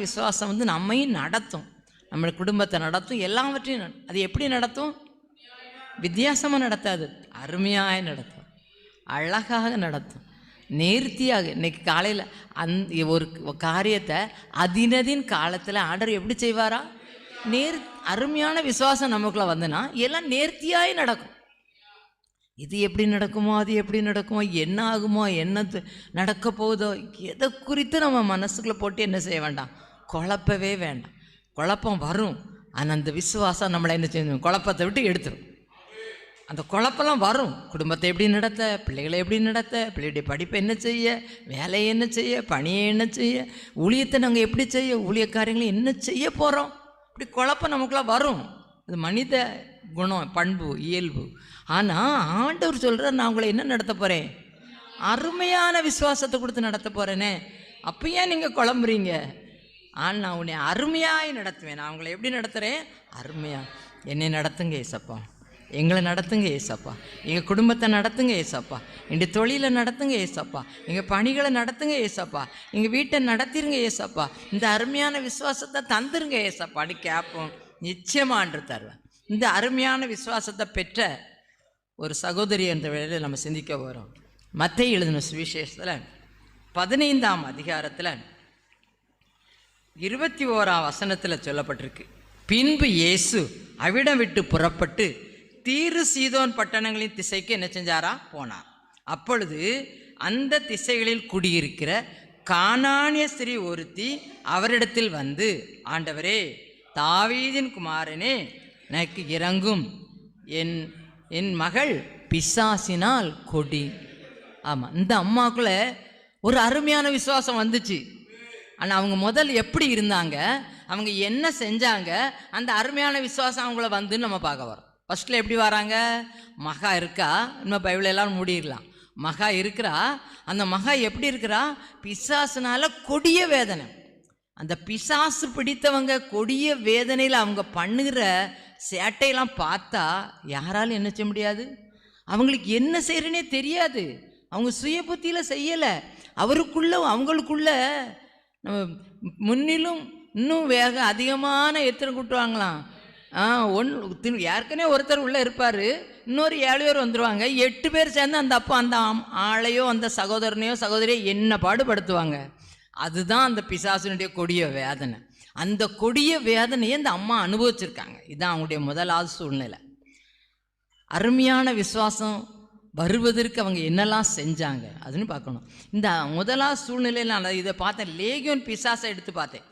விசுவாசம் வந்து நம்மையும் நடத்தும், நம்ம குடும்பத்தை நடத்தும், எல்லாவற்றையும். அது எப்படி நடத்தும்? வித்தியாசமாக நடத்தாது, அருமையாக நடத்தும், அழகாக நடத்தும், நேர்த்தியாக. இன்னைக்கு காலையில் ஒரு காரியத்தை அதினதின் காலத்தில் ஆண்டவர் எப்படி செய்வாரா? அருமையான விசுவாசம் நமக்குள்ள வந்துன்னா எல்லாம் நேர்த்தியாய் நடக்கும். இது எப்படி நடக்குமோ, அது எப்படி நடக்குமோ, என்ன ஆகுமோ, என்ன நடக்க போகுதோ, எதை குறித்து நம்ம மனசுக்குள்ளே போட்டு என்ன செய்ய வேண்டாம், குழப்பவே வேண்டாம். குழப்பம் வரும், ஆனால் அந்த விசுவாசம் நம்மளை என்ன செய்யணும், குழப்பத்தை விட்டு எடுத்துரும். அந்த குழப்பெல்லாம் வரும். குடும்பத்தை எப்படி நடத்த, பிள்ளைகளை எப்படி நடத்த, பிள்ளையுடைய படிப்பை என்ன செய்ய, வேலையை என்ன செய்ய, பணியை என்ன செய்ய, ஊழியத்தை நாங்கள் எப்படி செய்ய, ஊழிய காரியங்களை என்ன செய்ய போகிறோம், இப்படி குழப்பம் நமக்குலாம் வரும். அது மனித குணம், பண்பு, இயல்பு. ஆனால் ஆண்டவர் சொல்கிறார், நான் உங்களை என்ன நடத்த போகிறேன், அருமையான விசுவாசத்தை கொடுத்து நடத்த போகிறேனே. அப்போ ஏன் நீங்கள் குழம்புறீங்க? ஆனால் நான் உன்னை அருமையாய் நடத்துவேன். நான் உங்களை எப்படி நடத்துகிறேன்? அருமையாக. என்னை நடத்துங்க ஏசப்பா, எங்களை நடத்துங்க ஏசப்பா, எங்கள் குடும்பத்தை நடத்துங்க ஏசப்பா, எங்கள் தொழிலை நடத்துங்க ஏசப்பா, எங்கள் பணிகளை நடத்துங்க ஏசப்பா, எங்கள் வீட்டை நடத்திருங்க ஏசப்பா, இந்த அருமையான விசுவாசத்தை தந்துருங்க ஏசப்பான்னு கேட்போம். நிச்சயமான்று தருவேன். இந்த அருமையான விசுவாசத்தை பெற்ற ஒரு சகோதரி என்ற வேளையில் நம்ம சிந்திக்க போகிறோம். மத்தேயு எழுதின சுவிசேஷத்தில் 15ஆம் அதிகாரத்தில் 21ஆம் வசனத்தில் சொல்லப்பட்டிருக்கு, பின்பு இயேசு அவிடம் விட்டு புறப்பட்டு தீரு சீதோன் பட்டணங்களின் திசைக்கு என்ன செஞ்சாரா? போனார். அப்பொழுது அந்த திசைகளில் குடியிருக்கிற கானானிய ஸ்திரீ ஒருத்தி அவரிடத்தில் வந்து, ஆண்டவரே, தாவீதின் குமாரனே, எனக்கு இறங்கும், என் மகள் பிசாசினால் கொடி. ஆமாம், இந்த அம்மாக்குள்ள ஒரு அருமையான விசுவாசம் வந்துச்சு. ஆனால் அவங்க முதல் எப்படி இருந்தாங்க, அவங்க என்ன செஞ்சாங்க, அந்த அருமையான விசுவாசம் அவங்கள வந்துன்னு நம்ம பார்க்க வரோம். ஃபஸ்ட்டில் எப்படி வராங்க? மகா இருக்கா, இன்னும் பைபிள் எல்லாம் மூடிடலாம். மகா இருக்கிறா. அந்த மகா எப்படி இருக்கிறா? பிசாசுனால கொடிய வேதனை. அந்த பிசாசு பிடித்தவங்க கொடிய வேதனையில் அவங்க பண்ணுகிற சேட்டையெல்லாம் பார்த்தா யாராலும் என்ன செய்ய முடியாது. அவங்களுக்கு என்ன செய்கிறேனே தெரியாது. அவங்க சுய புத்தியில் செய்யலை. அவங்களுக்குள்ள முன்னிலும் இன்னும் அதிகமான எத்தனை கூட்டுவாங்களாம். ஏற்கனவே ஒருத்தர் உள்ளே இருப்பார், இன்னொரு 7 பேர் வந்துடுவாங்க. 8 பேர் சேர்ந்து அந்த அப்பா அந்த ஆளையோ அந்த சகோதரனையோ சகோதரியோ என்ன பாடுபடுத்துவாங்க. அதுதான் அந்த பிசாசினுடைய கொடிய வேதனை. அந்த கொடிய வேதனையை இந்த அம்மா அனுபவிச்சிருக்காங்க. இதுதான் அவங்களுடைய முதலாவது சூழ்நிலை. அருமையான விசுவாசம் வருவதற்கு அவங்க என்னெல்லாம் செஞ்சாங்க அதுன்னு பார்க்கணும். இந்த முதலாவது சூழ்நிலையில் நான் இதை பார்த்தேன். லேகியோன் பிசாசை எடுத்து பார்த்தேன்.